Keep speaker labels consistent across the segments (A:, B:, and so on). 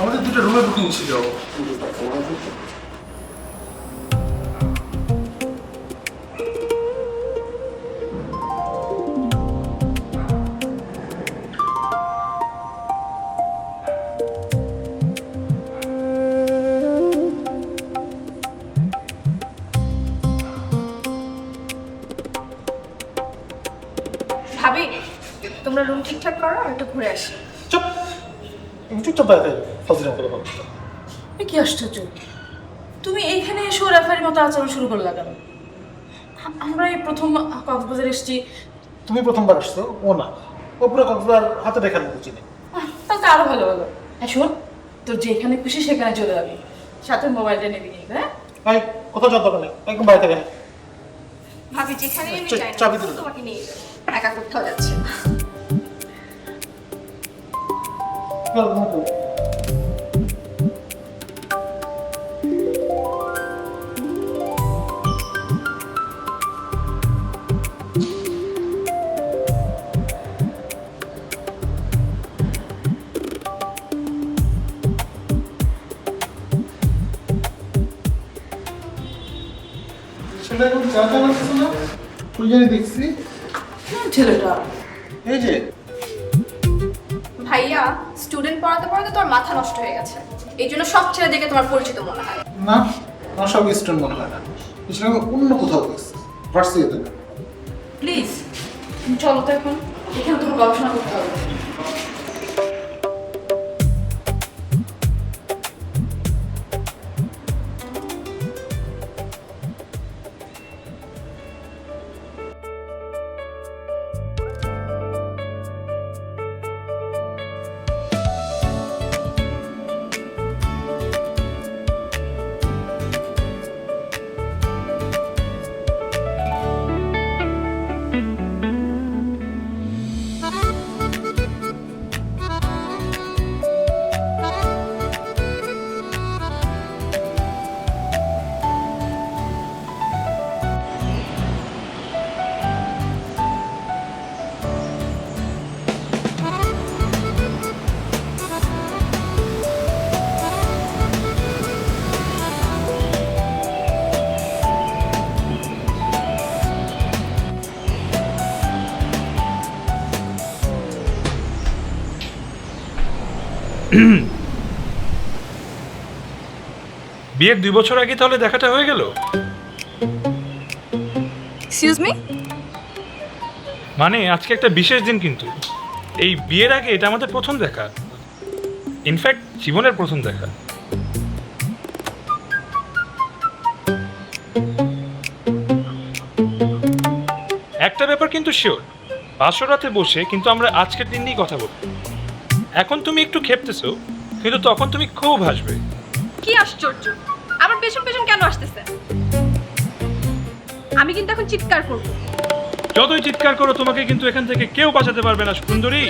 A: আমাদের দুটো রুমে বুকিং ছিল।
B: ভাবি, তোমরা রুম ঠিকঠাক করো, আমি একটু ঘুরে আসি।
A: চুপ, চুপচাপ দাঁড়াতে ফাজিলের মতো কথা বলতে।
B: কি আশ্চর্য, তুমি এইখানে এসে রেফারির মতো আচরণ শুরু করলে কেন? আমরা এই প্রথম কক্সবাজার এসেছি।
A: তুমি প্রথমবার আসছো, ও না। ও পুরো কক্সবাজার হাতে দেখার মতো চিনি।
B: তাহলে আরো ভালো হলো। হ্যাঁ শোন, তোর যেখানে খুশি সেখানে চলে যাবি, সাথে মোবাইলটা নিবি কিন্তু। হ্যাঁ
A: ভাই, কোথাও যাওয়ার দরকার নেই, একদম বাড়ি থেকে।
B: ভাবি, যেখানে আমি যাই
A: চাবি
B: না
A: দিলে।
B: তোমাকে নিয়ে যাবো, একা কোথাও যাচ্ছে না।
A: সেটা এখন চা চালাচ্ছে না, ওই জানি দেখছি।
B: ছেলেটা
A: এই যে
C: ভাইয়া, স্টুডেন্ট পড়াতে পড়াতে তোমার মাথা নষ্ট হয়ে গেছে, এই জন্য সব ছেলে দেখে তোমার পরিচিত মনে হয়।
A: না, আমার সব স্টুডেন্ট মনে হয় না। এছাড়া আমি অন্য কোথাও দেখছি, ভার্সিটিতে না।
B: প্লিজ চলো তো, এখন এখানে তোমার গবেষণা করতে হবে।
D: বিয়ের 2 বছর আগে তাহলে দেখাটা হয়ে গেল।
C: Excuse me?
D: মানে আজকে একটা বিশেষ দিন, কিন্তু এই বিয়ের আগে এটা আমাদের প্রথম দেখা, ইনফ্যাক্ট জীবনের প্রথম দেখা। একটা ব্যাপার কিন্তু শিওর, বাসর রাতে বসে কিন্তু আমরা আজকের দিন নিয়েই কথা বলবো। এখন তুমি একটু খেপতেছো, কিন্তু তখন তুমি খুব হাসবে।
C: কি আশ্চর্য, আমার পেছন পেছন কেন আসতেছে? আমি কিন্তু এখন চিৎকার করব।
D: যতই চিৎকার করো, তোমাকে কিন্তু এখান থেকে কেউ বাঁচাতে পারবে না সুন্দরী।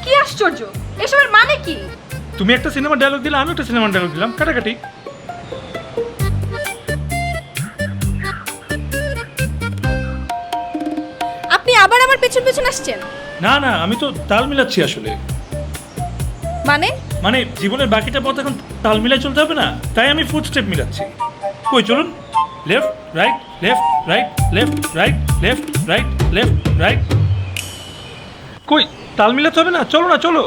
C: কি আশ্চর্য, এসবের মানে কি?
D: তুমি একটা সিনেমার ডায়লগ দিলে, আমি একটা সিনেমার ডায়লগ দিলাম, কাটাকাটি।
C: আপনি আবার আমার পেছন পেছন আসছেন?
D: না না, আমি তো তাল মিলাচ্ছি আসলে।
C: মানে?
D: মানে জীবনের বাকিটা পথ এখন তাল মিলাই চলতে হবে না, তাই আমি ফুট স্টেপ মিলাচ্ছি। কই চলুন, left right left right left right left right left right. কই তাল মিলাতে হবে না? চলো না, চলো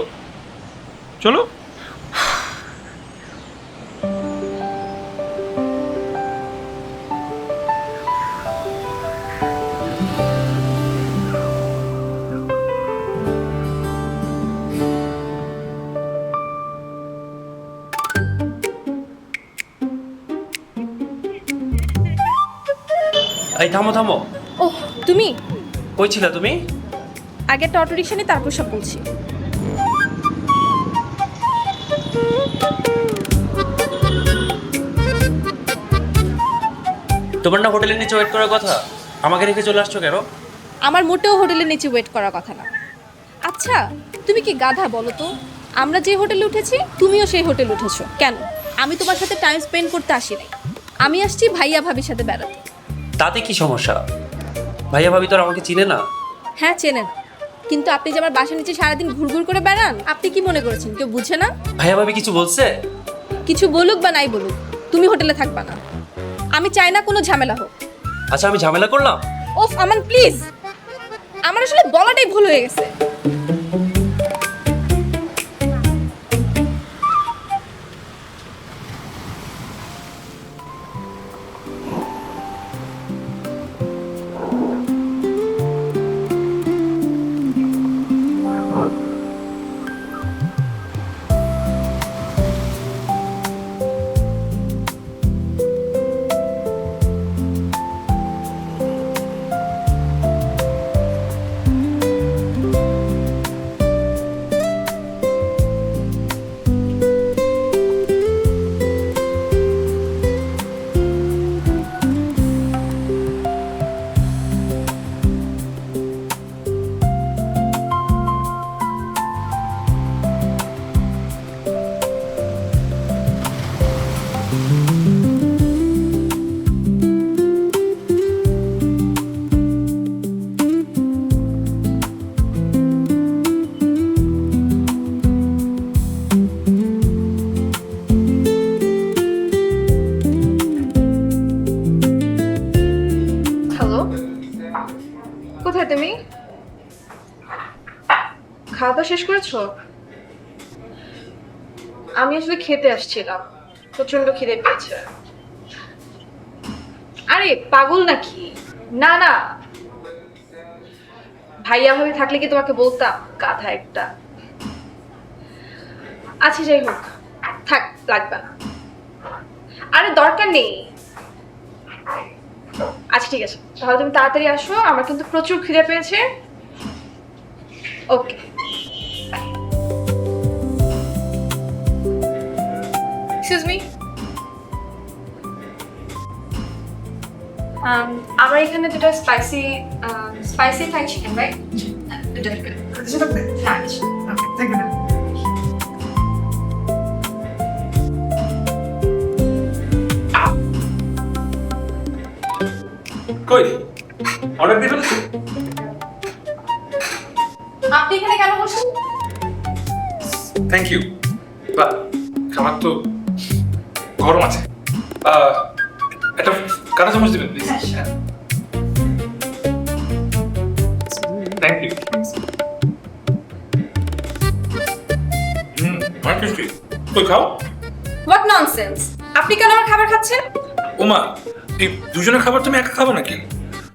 D: চলো।
E: এই থামো থামো,
C: ওহ, তুমি?
E: কই ছিলা তুমি?
C: আগে একটা অটো রিক্সা নিয়ে তারপর সব বলছি।
E: তোমার না হোটেলের নিচে ওয়েট করার কথা, আমাকে রেখে চলে আসছো কেন?
C: আমার মোটেও হোটেলের নিচে ওয়েট করার কথা না। আচ্ছা, তুমি কি গাধা বলো তো? আমরা যে হোটেলে উঠেছি তুমিও সেই হোটেলে উঠেছো কেন? আমি তোমার সাথে টাইম স্পেন্ড করতে আসি নাই, আমি আসছি ভাইয়া ভাবির সাথে বেড়াতে।
E: তাতে কি সমস্যা? ভাইয়া ভাবি তো আর আমাকে চিনে না।
C: হ্যাঁ চেনে না, কিন্তু আপনি যে আমার বাসার নিচে সারাদিন ঘুরঘুর করে বেড়ান, আপনি কি মনে করেছেন কেউ বুঝে না?
E: ভাইয়া ভাবি কিছু বলছে?
C: কিছু বলুক বা নাই বলুক, তুমি হোটেলে থাকবা না। আমি চাই না কোনো ঝামেলা হোক।
E: আচ্ছা আমি ঝামেলা করলাম?
C: ওফ আমান প্লিজ, আমার আসলে বলাটাই ভুল হয়ে গেছে। হ্যালো, কোথায় তুমি? খাওয়া দাওয়া শেষ করেছো? আমি আসলে খেতে আসছিলাম, প্রচন্ড খিদে পেয়েছে। আরে পাগল নাকি? না না, ভাইয়া ভাবি থাকলে কি তোমাকে বলতাম? গাধা একটা। আচ্ছা যাই হোক, থাক, লাগবে না। আরে দরকার নেই। আচ্ছা ঠিক আছে, তাহলে তুমি তাড়াতাড়ি আসো, আমার কিন্তু প্রচুর খিদে পেয়েছে। ওকে। এক্সকিউজ মি, আমার এখানে দুটো স্পাইসি ফ্রাইড চিকেন, রাইট?
D: কই অর্ডার দিয়ে ফেলেছো?
C: আপনি এখানে কেন বসেন?
D: Thank you. বা খাবার তো গরম আছে। একটা কাঁচা চামচ দিবেন প্লিজ। Thank you. অনেক টেস্টি। কই খাও।
C: What nonsense! আপনি কেন আমার খাবার খাচ্ছেন?
D: ওমা, এই দুজনের খাবার তুমি একা খাবে নাকি?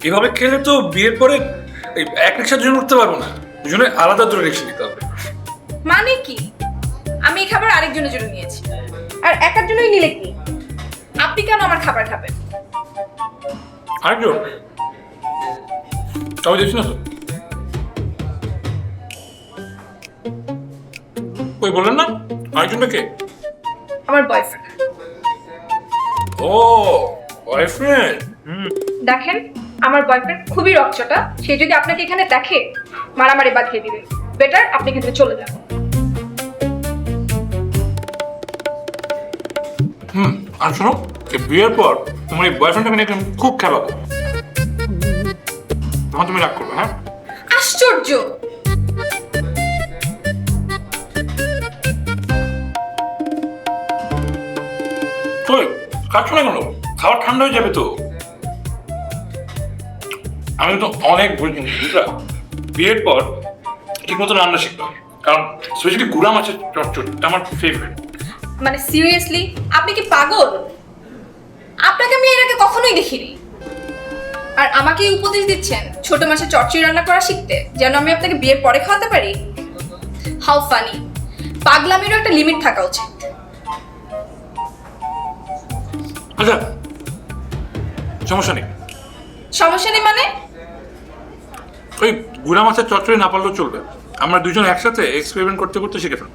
D: এভাবে খেলে তো বিয়ের পরে এই এক রিক্সা দুজন উঠতে পারবো না, দুজনে আলাদা দুটো রিক্সা নিতে হবে।
C: মানে কি? আমি এই খাবার আরেকজনের জন্য নিয়েছি, আর একার জন্যই নিলে কি? আপনি কেন আমার খাবার খাবেন?
D: আরেকজন আমি দেখছি না তো। ওই বললেন না আরেকজনটা কে?
C: আমার বয়ফ্রেন্ড।
D: ও বয়ফ্রেন্ড।
C: দেখেন, আমার বয়ফ্রেন্ড খুবই রকচটা, সে যদি আপনাকে এখানে দেখে মারামারি বাঁধিয়ে দিবে। বেটার আপনি এখান থেকে চলে যান।
D: আর শোনো, এই বিয়ের পর তোমার এই বয়ফ্রেন্ডটাকে নিয়ে আমি খুব খেলাবো, তখন তুমি রাগ করবে। হ্যাঁ
C: আশ্চর্য!
D: তুই খাচ্ছ না কেন? খাবার ঠান্ডা হয়ে যাবে তো। আমি তো অনেক ভুল জিনিস বুঝলা, বিয়ের পর ঠিক মতো রান্না শিখতে হবে, কারণ স্পেশালি গুড়া মাছের চটচট আমার ফেভারিট।
C: মানে সিরিয়াসলি, আপনি কি পাগল? আপনাকে আমি এর আগে কখনোই দেখিনি। আর আমাকে এই উপদেশ দিচ্ছেন ছোট মাছের চচ্চড়ি রান্না করা শিখতে, যেন আমি আপনাকে বিয়ের পরে খাওয়াতে পারি? How funny! পাগলামিরও একটা লিমিট থাকা উচিত।
D: আচ্ছা সমস্যা নেই।
C: সমস্যা নেই মানে?
D: ওই গুড়া মাছের চচ্চড়ি না পারলেও চলবে, আমরা দুজন একসাথে এক্সপেরিমেন্ট করতে করতে শিখে ফেলব।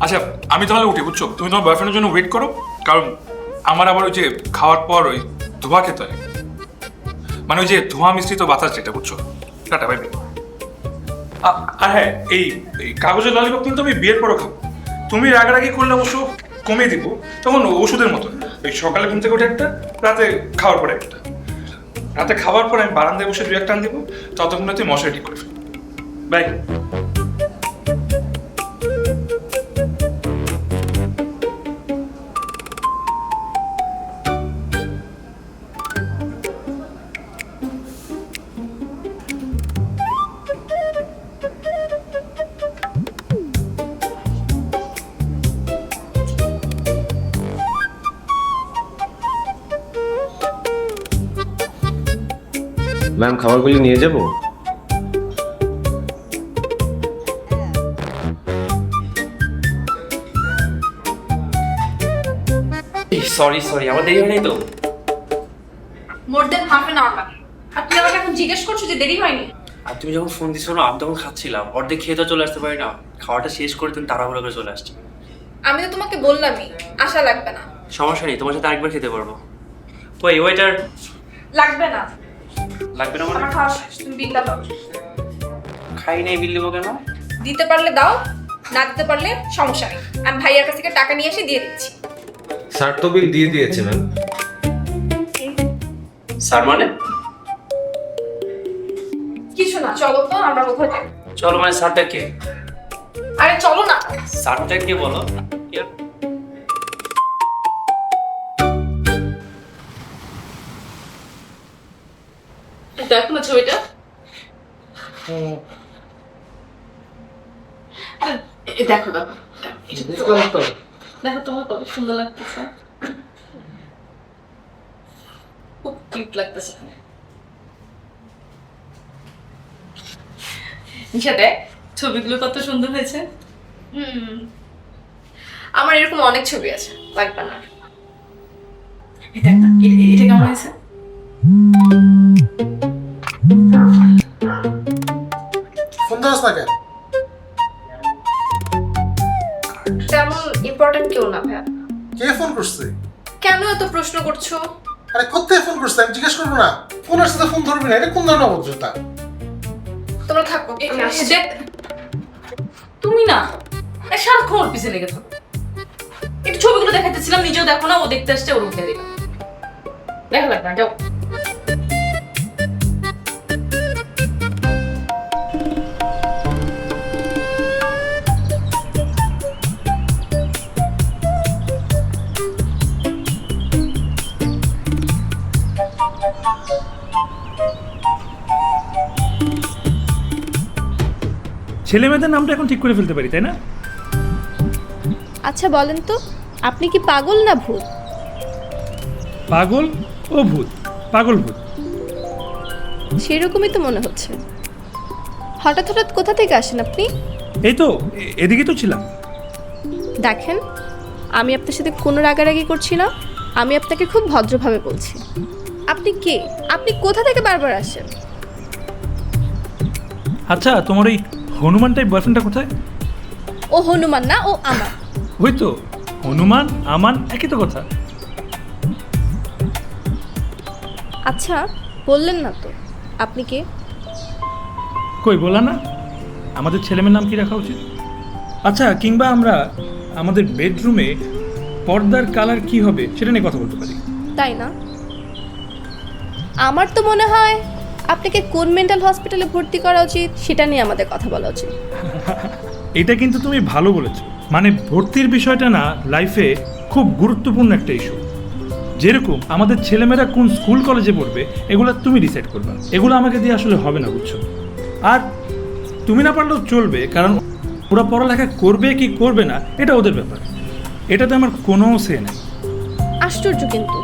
D: আচ্ছা আমি তাহলে উঠি, বুঝছো? তুমি তোমার বয়ফ্রেন্ডের জন্য ওয়েট করো, কারণ আমার আবার ওই যে খাওয়ার পর ওই ধোঁয়া খেতে হয়, মানে ওই যে ধোঁয়া মিশ্রিত বাতাস যেটা, বুঝছো? Tata, bye bye. আর হ্যাঁ, এই কাগজের ললিপপ কিন্তু আমি বিয়ের পরও খাবো, তুমি রাগারাগি করলে অবশ্য কমিয়ে দিব, তখন ওষুধের মতন। ওই সকালে ঘুম থেকে উঠে একটা, রাতে খাওয়ার পরে একটা। রাতে খাওয়ার পর আমি বারান্দায় বসে 2-1 টান দিব, ততক্ষণে তুই মশারি ঠিক করে ফেলবি। বাই।
F: ম্যাম, খাবারগুলি নিয়ে যাব?
E: সরি আমার দেরি হয়নি তো?
C: মোর দেন হাফ অ্যান আওয়ার বাকি। আর তুই আমাকে এখন জিজ্ঞেস করছো যে দেরি হয়নি?
E: আর তুমি যখন ফোন দিছো না, আমি তখন খাচ্ছিলাম, অর্ধেক খেয়ে তো চলে আসতে পারি না। খাওয়াটা শেষ করে তুমি তাড়াহুড়ো করে চলে আসছি।
C: আমি তো তোমাকে বললামই আশা লাগবে না।
E: সমস্যা নেই, তোমার সাথে আরেকবার খেতে পারবো। ওই ওয়েটার।
C: লাগবে না,
E: লাগবে না মানে?
C: আমার খাওয়া শেষ, তুমি বিলটা দাও।
E: খাই নাই, বিল দেবো কেন?
C: দিতে পারলে দাও, না দিতে পারলে সমস্যা নেই, আমি ভাইয়ার কাছ থেকে টাকা নিয়ে এসে দিয়ে দিচ্ছি।
F: স্যার তো বিল দিয়ে দিয়েছে ম্যাম।
E: স্যার মানে?
C: কিছু না, চলো তো আমরা কোথাও যাই।
E: চলো মানে স্যারটা কে?
C: আরে চলো না।
E: স্যারটা কে বলো?
B: দেখো না ছবিটা, দেখো দেখো দেখো, তোমার কত সুন্দর লাগতেছে, খুব কিউট লাগতেছে। নিশা দেখ, ছবিগুলো কত সুন্দর হয়েছে।
C: আমার এরকম অনেক ছবি আছে, লাগবে না।
B: এটা এটা কেমন হয়েছে?
A: ফোন ধরস না কেন?
C: তেমন ইম্পর্টেন্ট কেউ না ভাইয়া।
A: কে ফোন করছে?
C: কেন এত প্রশ্ন করছো?
A: আরে কোথায় ফোন করছে আমি জিজ্ঞেস করবো না? ফোন আসছে তো ফোন ধরবি না, এটা কোন ধরনের অভদ্রতা?
C: তোমরা থাকো, আমি আসছি।
B: দেখ, তুমি না সারাক্ষণ ওর পিছনে লেগে থাকো। একটু ছবিগুলো দেখাইতেছিলাম, নিজেও দেখো না, ও দেখতে আসছে, ওর উঠে দিলাম। দেখা লাগবে না, যাও।
D: ছেলে মেয়েদের নামটা এখন ঠিক করে ফেলতে পারি, তাই না?
C: আচ্ছা বলেন তো, আপনি কি পাগল না ভূত?
D: পাগল ও ভূত, পাগল ভূত।
C: সেরকমই তো মনে হচ্ছে। হঠাৎ হঠাৎ কোথা থেকে আসেন আপনি?
D: এই তো এদিকে তো ছিলাম।
C: দেখেন, আমি আপনার সাথে কোনো রাগারাগি করছি না, আমি আপনাকে খুব ভদ্রভাবে বলছি। আপনি কে? আপনি কোথা থেকে বারবার আসেন?
D: আচ্ছা, তোমার ওই হনুমান টাইপ বয়ফ্রেন্ডটা কোথায়?
C: ও হনুমান না, ও আমার।
D: ওই তো হনুমান আমান একই তো কথা।
C: আচ্ছা বললেন না তো আপনি কে?
D: কই বলা না? আমাদের ছেলেমেয়ের নাম কি রাখা উচিত? আচ্ছা, কিংবা আমরা আমাদের বেডরুমে পর্দার কালার কি হবে সেটা নিয়ে কথা বলতে পারি,
C: তাই না? আমার তো মনে হয় আপনাকে কোন মেন্টাল হসপিটালে ভর্তি করা উচিত সেটা নিয়ে আমাদের কথা বলা উচিত।
D: এটা কিন্তু তুমি ভালো বলেছো। মানে ভর্তির বিষয়টা না লাইফে খুব গুরুত্বপূর্ণ একটা ইস্যু। যেরকম আমাদের ছেলেমেয়েরা কোন স্কুল কলেজে পড়বে এগুলো তুমি ডিসাইড করবে, এগুলো আমাকে দিয়ে আসলে হবে না, বুঝছো? আর তুমি না পারলেও চলবে, কারণ ওরা পড়ালেখা করবে কি করবে না এটা ওদের ব্যাপার, এটাতে আমার কোনো সে নেই।
C: আশ্চর্য কিন্তু।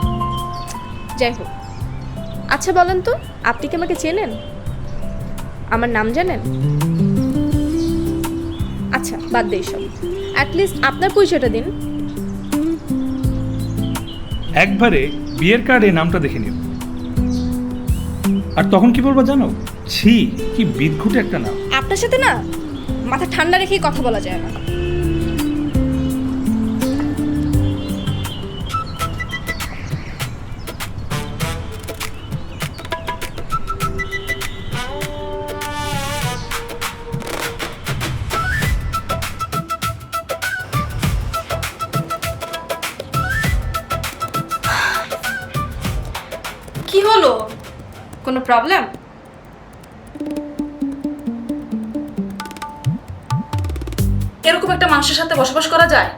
C: যাই হোক, আচ্ছা বলেন তো, আপনি কি আমাকে চেনেন? আমার নাম জানেন? আচ্ছা বাদ দেই সব, অ্যাটলিস্ট আপনার পরিচয়টা দিন।
D: একবারে বিয়ের কার্ডে নামটা দেখে নিও, আর তখন কি বলবো জানো? ছি, কি বিদঘুটে একটা নাম।
C: আপনার সাথে না মাথা ঠান্ডা রেখেই কথা বলা যায় না।
B: হলো?
C: কোনো প্রবলেম?
B: এরকম একটা মানুষের সাথে বসবাস করা যায়?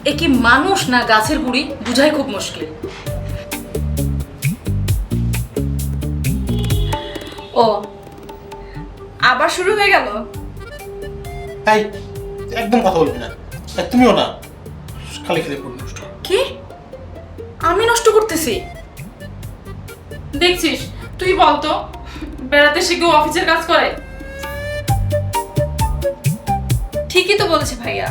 B: এ কি মানুষ না গাছের গুড়ি বুঝাই খুব মুশকিল।
C: ও আবার শুরু হয়ে গেল?
A: তাই একদম কথা বলবি না। আর তুমিও না, খালি খালি পড়ে নষ্ট।
B: কি? আমি নষ্ট করতেছি? দেখছিস, তুই বলতো বেড়াতে এসে কেউ অফিসের কাজ করে?
C: ঠিকই তো বলেছে ভাইয়া।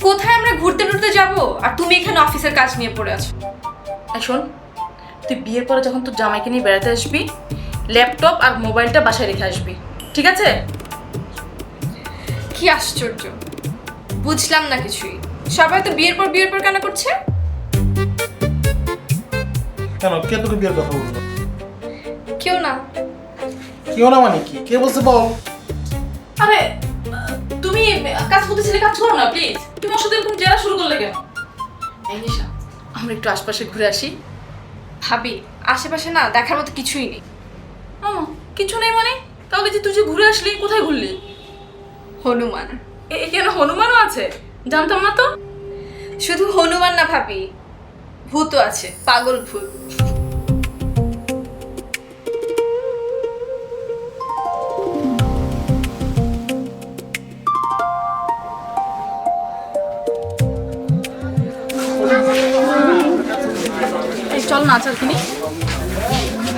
C: কোথায় আমরা ঘুরতে টুরতে যাব আর তুমি এখানে অফিসের কাজ নিয়ে পড়ে আছো।
B: এই শোন, তুই বিয়ের পরে যখন তোর জামাইকে নিয়ে বেড়াতে আসবি, ল্যাপটপ আর মোবাইলটা বাসায় রেখে আসবি, ঠিক আছে?
C: কি আশ্চর্য, বুঝলাম না কিছুই। সবাই তো বিয়ের পর কেন করছে?
A: কেন, কে তোকে বিয়ের কথা বললো?
C: কেউ না।
A: কেউ না মানে কি? কে বলছে বল?
B: আরে তুমি কাজ করতেছিলে, কাজ করো না প্লিজ। তুমি ওর সাথে এরকম জেরা শুরু করলে কেন? এই নিশা, আমরা একটু আশপাশে ঘুরে আসি।
C: ভাবি আশেপাশে না দেখার মতো কিছুই নেই।
B: কিছু নেই মানে? তাহলে যে তুই যে ঘুরে আসলি, কোথায় ঘুরলি?
C: হনুমান।
B: এখানে হনুমানও আছে? জানতাম না তো।
C: শুধু হনুমান না ভাবি, ভূতও আছে, পাগল ভূত।
B: এই চল না আচার কিনি।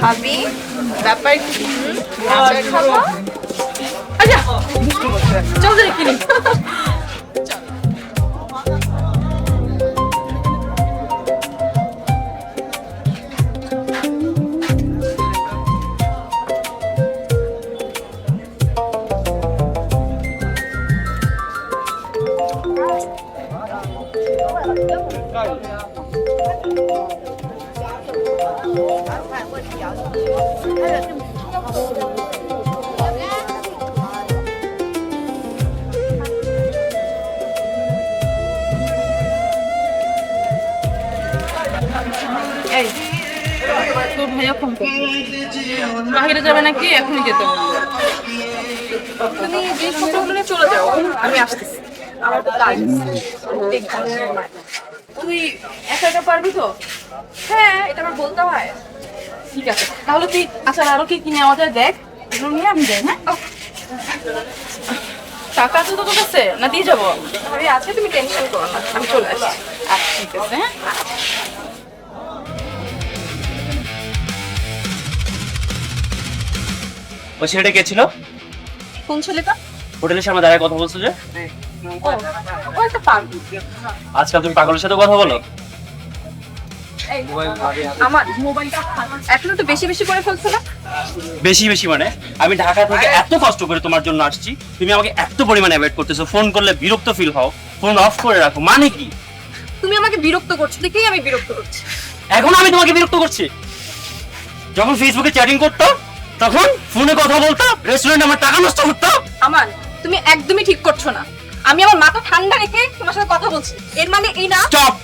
C: ভাবি ব্যাপার কি? আচার খাবো?
B: আচ্ছা চল যে কিনি। এই তোর ভাইয়া ফোন করছে, বাহিরে যাবে নাকি? এখনই যেতে বললো। তুমি জিনিসপত্রগুলো নিয়ে চলে যাও, আমি আসতেছি। আমার তো কাজ আছে। তুই একা একা পারবি তো?
C: হ্যাঁ, এটা আমার বলতে হয়।
B: ঠিক আছে, তাহলে তুই আচ্ছা আরো কি কিনে নেওয়া যায় দেখ, এগুলো নিয়ে আমি যাই। হ্যাঁ, টাকা তো তোর কাছে না দিয়ে যাবো?
C: ভাবি আছে, তুমি টেনশন করো না,
B: আমি চলে আসছি। আচ্ছা ঠিক আছে। হ্যাঁ,
E: ওই ছেলেটা কে ছিল?
C: কোন ছেলেটা?
E: হোটেলের সামনে দাঁড়ায় কথা বলছো যে?
C: ও একটা পাগল।
E: আজকাল তুমি পাগলের সাথে কথা বলো?
C: আমার মোবাইলটা এখন একটু বেশি বেশি করে ফেলছো না?
E: বেশি বেশি মানে? আমি ঢাকা থেকে এত কষ্ট করে তোমার জন্য আসছি, তুমি আমাকে এত পরিমাণে অ্যাভয়েড করতেছো, ফোন করলে বিরক্ত ফিল হও, ফোন অফ করে রাখো, মানে কি?
C: তুমি আমাকে বিরক্ত করছো দেখেই আমি বিরক্ত করছি।
E: এখন আমি তোমাকে বিরক্ত করছি? যখন ফেসবুকে চ্যাটিং করতো তখন ফোনে কথা বলতো, রেস্টুরেন্টে আমার টাকা নষ্ট করতো।
C: আমান, তুমি একদমই ঠিক করছো না। আমি আমার মাথা ঠান্ডা রেখে তোমার সাথে কথা বলছি, এর মানে এই না।
E: স্টপ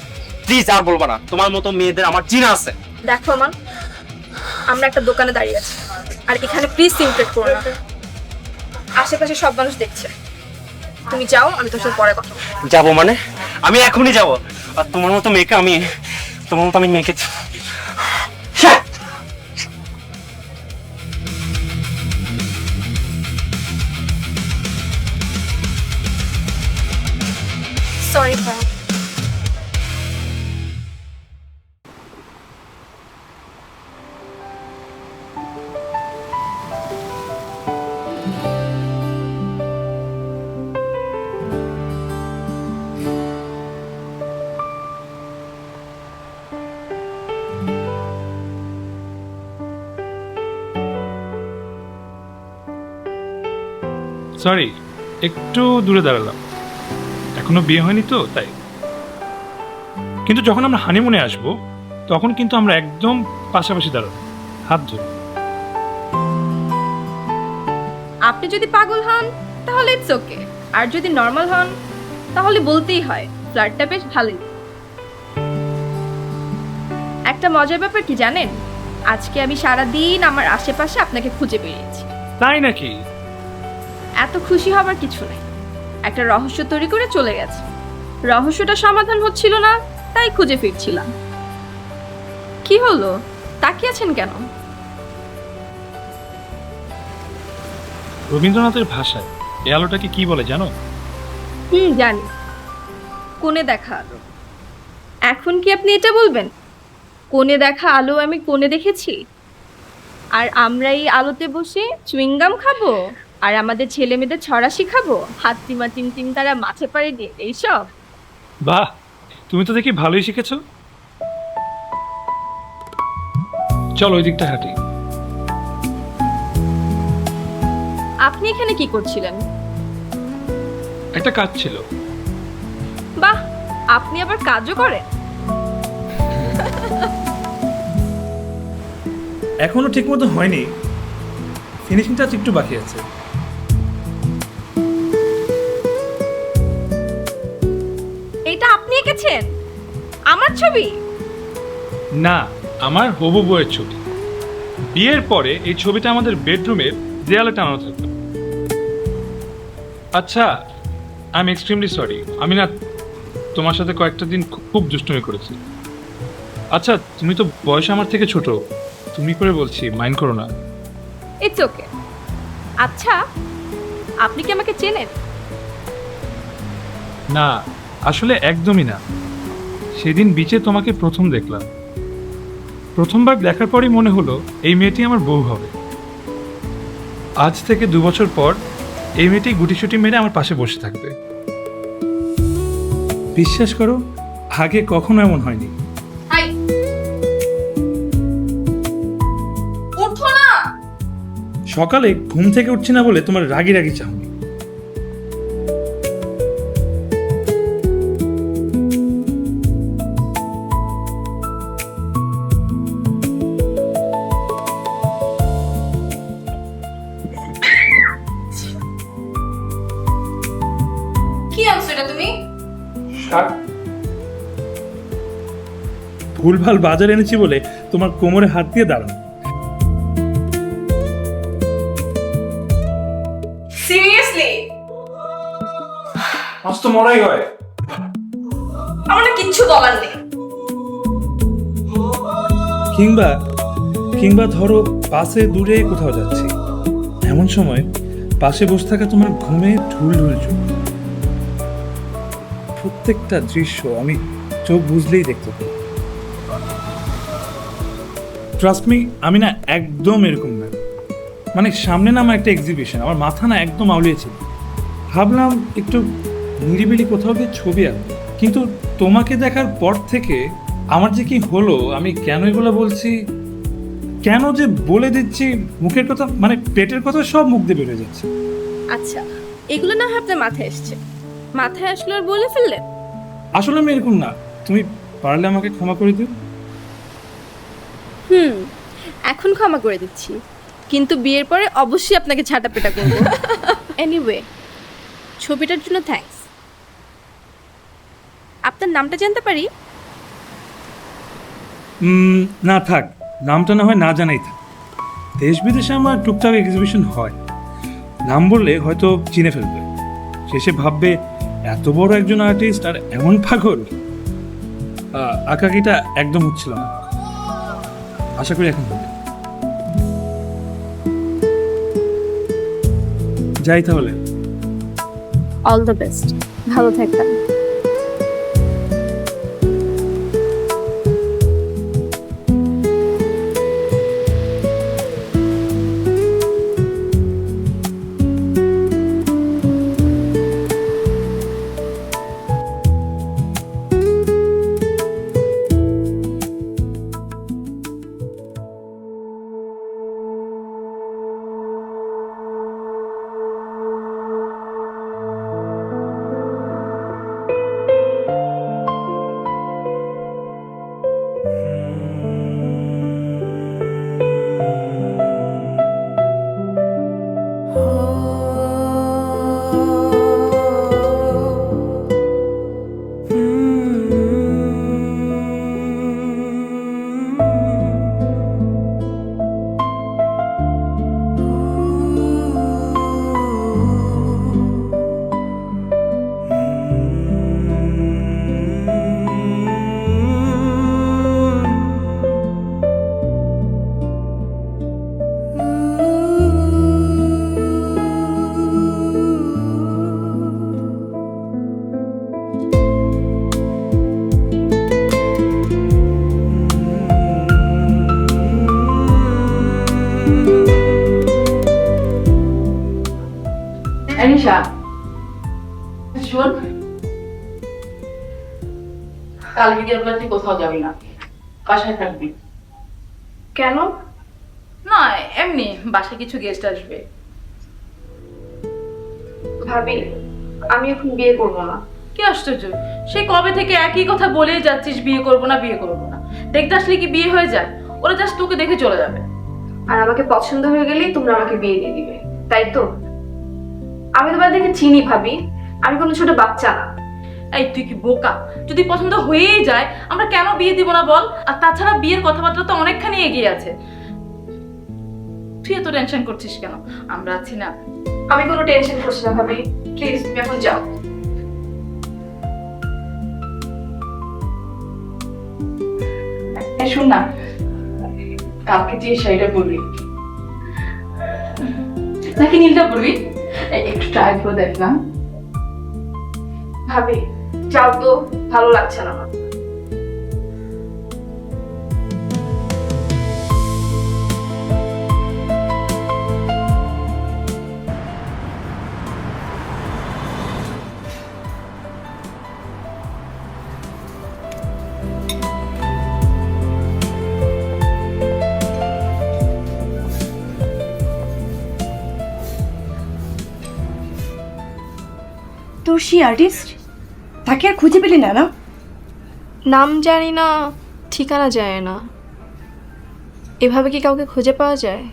E: প্লিজ, আর বলবা না। তোমার মতো মেয়েদের আমার চিনা আছে।
C: দেখো আমান, আমরা একটা দোকানে দাঁড়িয়ে আছি, আর এখানে প্লিজ সিনক্রেট করো না। আশেপাশে সব মানুষ দেখছে। তুমি যাও, আমি তোর সাথে পরে কথা বলবো।
E: যাবো মানে? আমি এখনই যাবো? আর তোমার মতো মেয়েকে আমি, তোমার মতো আমি মেয়েকে
C: সরি ভাই।
D: সরি, একটু দূরে দাঁড়ালাম, এখনো বিয়ে হয়নি তো তাই। কিন্তু যখন আমরা হানিমুনে আসব তখন কিন্তু আমরা একদম পাশাপাশি দাঁড়াবো, হাত ধরে।
C: আপনি যদি পাগল হন তাহলে ইটস ওকে, আর যদি নর্মাল হন তাহলে বলতেই হয় ফ্লার্টটা বেশ ভালোই। একটা মজার ব্যাপার কি জানেন, আজকে আমি সারাদিন আমার আশেপাশে আপনাকে খুঁজে বেরিয়েছি।
D: তাই নাকি?
C: এত খুশি হবার কিছু নেই, একটা রহস্য তৈরি করে চলে গেছে। রহস্যটা সমাধান হচ্ছিল না, তাই খুঁজে ফিরছিলাম। কি হলো, তাকিয়েছেন কেন?
D: রবীন্দ্রনাথের ভাষায় এই আলোটাকে কি বলে জানো?
C: জানি, কোণে দেখা আলো। এখন কি আপনি এটা বলবেন, কোণে দেখা আলো আমি কোণে দেখেছি, আর আমরা এই আলোতে বসে চুইংগাম খাবো, আর আমাদের ছেলে মেয়েদের ছড়া শিখাবো, হাত্তিমা টিমটিম তারা মাছে পাড়ে দিয়ে, এইসব?
D: বাহ, তুমি তো দেখি ভালোই শিখেছো। চলো ওই দিকটা হাঁটি।
C: আপনি এখানে কি করছিলেন?
D: একটা কাজ ছিল।
C: বাহ, আপনি আবার কাজও করেন?
D: এখনো ঠিক মতো হয়নি, ফিনিশিং টাচ একটু বাকি আছে।
C: এটা আপনি এঁকেছেন? আমার ছবি?
D: না, আমার হবু বউয়ের ছবি। বিয়ের পরে এই ছবিটা আমাদের বেডরুমের দেয়ালে টানানো থাকবে। আচ্ছা, আই এম এক্সট্রিমলি সরি, আমি না তোমার সাথে কয়েকটা দিন খুব দুষ্টুমি করেছি। আচ্ছা, তুমি তো বয়সে আমার থেকে ছোট, তুমি করে বলছি, মাইন্ড করো না।
C: It's okay. আচ্ছা, আপনি কি আমাকে চেনেন?
D: না, আসলে একদমই না। সেদিন বিচে তোমাকে প্রথম দেখলাম, প্রথমবার দেখার পরই মনে হলো এই মেয়েটি আমার বউ হবে। আজ থেকে 2 বছর পর এই মেয়েটি গুটিসুটি মেরে আমার পাশে বসে থাকবে। বিশ্বাস করো, আগে কখনো এমন হয়নি।
C: উঠো না।
D: সকালে ঘুম থেকে উঠছি না বলে তোমার রাগি রাগি চাহনি।
C: কি আনছো এটা তুমি?
D: ভুলভাল বাজার এনেছি বলে তোমার কোমরে হাত দিয়ে দাঁড়ানো।
C: সিরিয়াসলি?
D: আজ তো মরাই হয়।
C: আমার না কিচ্ছু বলার নেই।
D: কিংবা কিংবা ধরো পাশে দূরে কোথাও যাচ্ছি, এমন সময় পাশে বসে থাকা তোমার ঘুমে ঢুল ঢুল চোখ। প্রত্যেকটা দৃশ্য আমি চোখ বুঝলেই দেখতে পাই। ট্রাস্ট মি, আমি না একদম এরকম না। মানে সামনে না আমার একটা এক্সিবিশন, আমার মাথা না একদম আউলিয়েছিল। ভাবলাম একটু নিরিবিলি কোথাও গিয়ে ছবি আঁকবো, কিন্তু তোমাকে দেখার পর থেকে আমার যে কি হলো, আমি কেন এগুলো বলছি, কেন যে বলে দিচ্ছি, মুখের কথা মানে পেটের কথা সব মুখ দিয়ে বেরোয় যাচ্ছে।
C: আচ্ছা, এগুলো না হয় আপনার মাথায় এসছে, মাথায় আসলো আর বলে ফেললেন।
D: আসলে আমি এরকম না, তুমি পারলে আমাকে ক্ষমা করে দিও।
C: এখন ক্ষমা করে দিচ্ছি, কিন্তু বিয়ের পরে অবশ্যই আপনাকে ঝাঁটাপেটা করব। এনিওয়ে, ছবিটার জন্য থ্যাঙ্কস। আপনার নামটা জানতে পারি?
D: না থাক, নামটা না হয় না জানাই থাক। দেশ বিদেশে আমার টুকটাক এক্সিবিশন হয়, নাম বললে হয়তো চিনে ফেলবে, শেষে ভাববে এত বড় একজন আর্টিস্ট আর এমন পাগল। আঁকাকিটা একদম হচ্ছিল না, আশা করি এখন হবে। যাই তাহলে।
C: অল দ্য বেস্ট, ভালো থাকবেন।
B: তনিশা, শোন, কাল বিকেল বেলা তুই কোথাও যাবি না, বাসায় থাকবি।
C: কেন?
B: না এমনি, বাসায় কিছু গেস্ট আসবে।
C: ভাবি, আমি এখন বিয়ে করব না।
B: কি আশ্চর্য, সেই কবে থেকে একই কথা বলেই যাচ্ছিস, বিয়ে করবো না বিয়ে করবো না। দেখতে আসলে কি বিয়ে হয়ে যায়? ওরা জাস্ট তোকে দেখে চলে যাবে।
C: আর আমাকে পছন্দ হয়ে গেলেই তোমরা আমাকে বিয়ে দিয়ে দিবে, তাই তো? আমি তোমার দেখে চিনি ভাবি, আমি কোনো ছোট বাচ্চা না।
B: এই তুই কি বোকা? যদি পছন্দ হয়েই যায় আমরা কেন বিয়ে দিব না বল? আর তাছাড়া বিয়ের কথাবার্তা তো অনেকখানি এগিয়ে আছে। তুই এত টেনশন করছিস কেন? আমরা আছি না।
C: আমি কোনো টেনশন করছি না ভাবি, প্লিজ তুমি এখন যাও।
B: এই শোন না, কালকে যে শাড়িটা পরবি নাকি নীলটা পরবি, একটু ট্রাই করে দেখ না।
C: ভাবি যাও তো, ভালো লাগছে না আমার।
G: তোর সেই আর্টিস্ট, তাকে আর খুঁজে পেলি না? না,
C: নাম জানি না, ঠিকানা যায় না। এভাবে কি কাউকে খুঁজে পাওয়া যায়?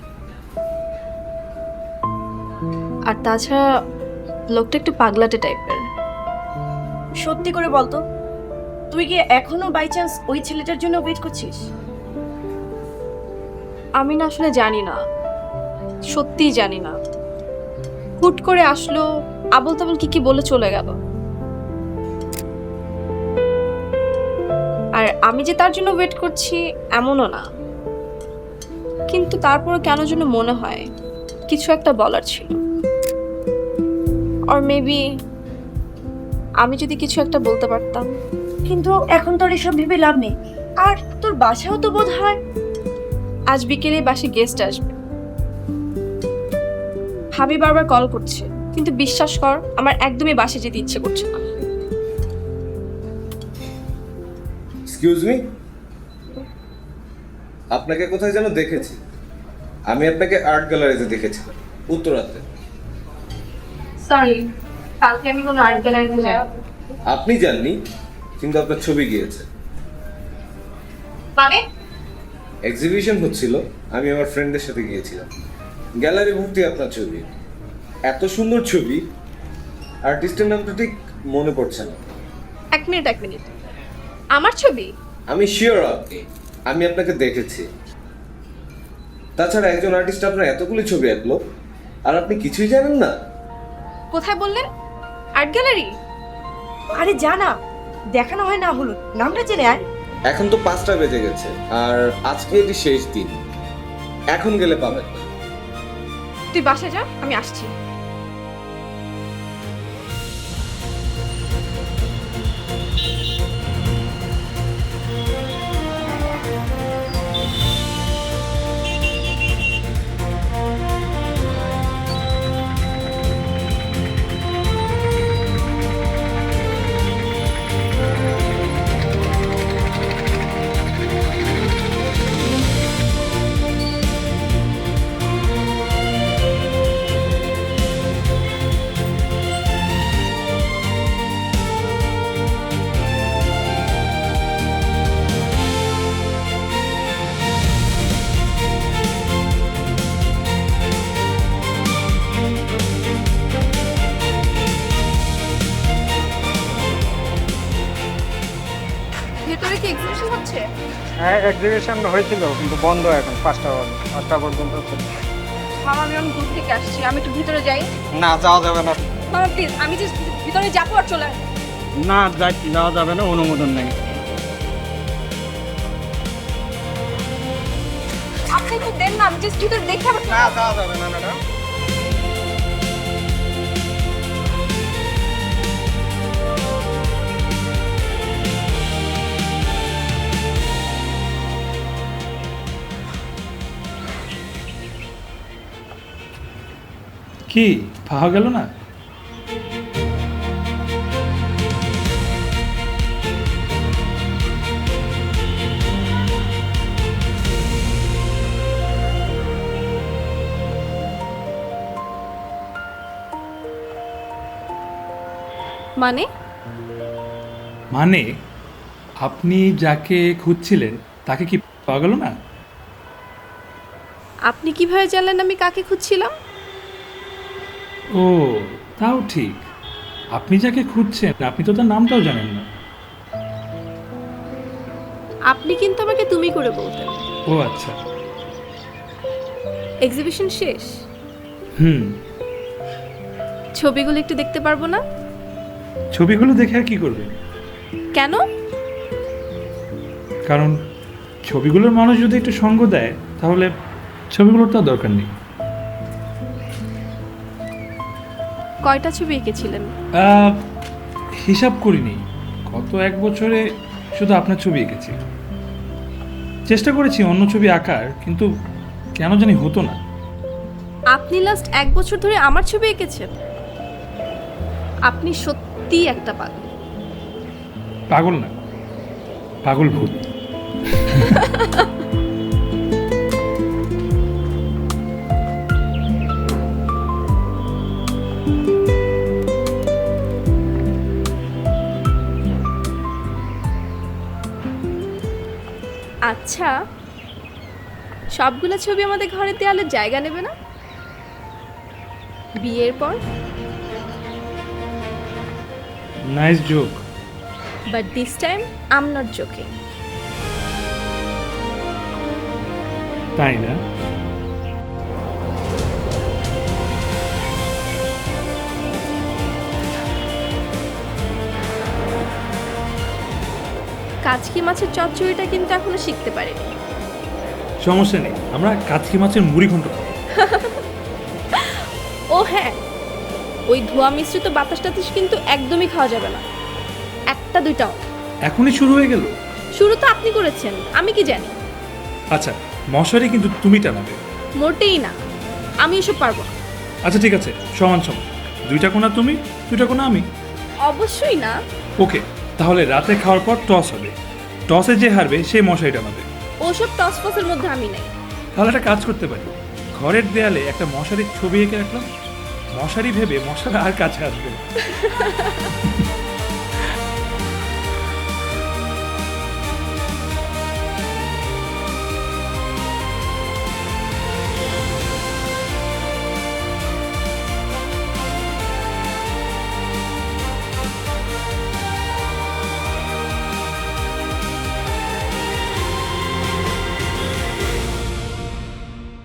C: আর তাছাড়া লোকটা একটু পাগলাটে টাইপের।
G: সত্যি করে বলতো, তুই কি এখনো বাই চান্স ওই ছেলেটার জন্য ওয়েট করছিস?
C: আমি না আসলে জানি না, সত্যিই জানি না। হুট করে আসলো, আবল তাবল কি বলে চলে গেল। আর আমি যে তার জন্য ওয়েট করছি এমনও না, কিন্তু তারপরও কেন যেন মনে হয় কিছু একটা বলার ছিল। অর মেবি আমি যদি কিছু একটা বলতে পারতাম।
G: কিন্তু এখন তোর এসব ভেবে লাভ নেই। আর তোর বাসাও তো বোধ হয়।
C: আজ বিকেলে বাসে গেস্ট আসবে। ভাবি বারবার কল করছে, কিন্তু বিশ্বাস কর আমার একদমই বাসে যেতে ইচ্ছে করছে না।
F: এক্সকিউজ মি, আপনাকে কোথায় যেন দেখেছি। আমি আপনাকে আর্ট গ্যালারিতে দেখেছিলাম উত্তরাতে।
C: সরি, কালকে আমি কোনো আর্ট গ্যালারিতে যাই।
F: আপনি জাননি, কিন্তু আপনার ছবি গিয়েছে।
C: মানে?
F: এক্সিবিশন হচ্ছিল, আমি আমার ফ্রেন্ডদের সাথে গিয়েছিলাম। গ্যালারি ভর্তি আপনার ছবি, এত সুন্দর ছবি। আর্টিস্টের নামটা ঠিক মনে পড়ছে না।
C: এক মিনিট, আমার ছবি?
F: আমি শিওর আপনি, আমি আপনাকে দেখেছি। তাছাড়া একজন আর্টিস্ট আপনার এতগুলি ছবি আঁকলো আর আপনি কিছুই জানেন না?
C: কোথায় বললেন? Art gallery?
G: আরে জানা, দেখানো হয় না হলো, নামটা জেনে আয়।
F: এখন তো 5টা বেজে গেছে, আর আজকে এটি শেষ দিন। এখন গেলে পাবেন না।
C: তুই বাসায় যা, আমি আসছি। ভেতরে কি এক্সিবিশন হচ্ছে?
H: হ্যাঁ, এক্সিবিশন হয়েছিল কিন্তু বন্ধ এখন 5টা পর্যন্ত চলছে।
C: মামা, আমি অনেক দূর থেকে আসছি, আমি একটু ভিতরে যাই।
H: না, যাওয়া যাবে না।
C: মামা প্লিজ, আমি জাস্ট ভিতরে যাবো আর চলে আসবো।
H: না, যাওয়া যাবে না, অনুমোদন নেই।
C: আপনি একটু দেন না, আমি জাস্ট ভিতরে দেখে আবার
H: না, যাওয়া যাবে না ম্যাডাম।
D: কি পাওয়া গেল না?
C: মানে?
D: মানে আপনি যাকে খুঁজছিলেন তাকে কি পাওয়া গেল না?
C: আপনি কিভাবে জানলেন আমি কাকে খুঁজছিলাম?
D: ও, তাও ঠিক। আপনি যাকে খুঁজছেন আপনি তো তার নামটাও জানেন না।
C: আপনি কিন্তু আমাকে তুমি করে বলতেন।
D: ও আচ্ছা।
C: এক্সিবিশন শেষ?
D: হুম।
C: ছবিগুলো একটু দেখতে পারবো না?
D: ছবিগুলো দেখে আর কি করবে?
C: কেন?
D: কারণ ছবিগুলোর মানুষ যদি একটু সঙ্গ দেয় তাহলে ছবিগুলোর তো আর দরকার নেই।
C: কয়টা ছবি এঁকেছিলেন?
D: হিসাব করিনি, গত 1 বছরে শুধু আপনার ছবি এঁকেছি। চেষ্টা করেছি অন্য ছবি আঁকার, কিন্তু কেন জানি হতো না।
C: আপনি লাস্ট 1 বছর ধরে আমার ছবি এঁকেছেন? আপনি সত্যিই একটা পাগল।
D: পাগল না, পাগল ভূত।
C: আচ্ছা, সবগুলো ছবি আমাদের ঘরের দেয়ালে জায়গা নেবে না বিয়ের পর?
D: Nice joke.
C: But this time I am not joking.
D: তাই না?
C: কাচকি মাছের চচ্চড়িটা কিন্তু এখনো শিখতে পারিনি।
D: সমস্যা নেই, আমরা কাতকি মাছের মুড়ি ঘন্ট খাবো।
C: ও হ্যাঁ, ওই ধোয়া মিশ্রিত বাতাস টাতাস কিন্তু একদমই খাওয়া যাবে না, একটা দুইটাও।
D: এখনই শুরু হয়ে গেল?
C: শুরু তো আপনি করেছেন, আমি কি জানি।
D: আচ্ছা, মশারি কিন্তু তুমি টানাবে।
C: মোটেই না, আমি এসব পারবো না।
D: আচ্ছা ঠিক আছে, সমান সমান, 2টা কোণা তুমি, 2টা কোণা আমি।
C: অবশ্যই না।
D: ওকে, তাহলে রাতে খাওয়ার পর টস হবে, টসে যে হারবে সে মশারি টানাবে।
C: ওসব টস ফসের মধ্যে আমি নাই।
D: তাহলে একটা কাজ করতে পারি, ঘরের দেয়ালে একটা মশারির ছবি এঁকে রাখলাম, মশারি ভেবে মশারা আর কাছে আসবে না।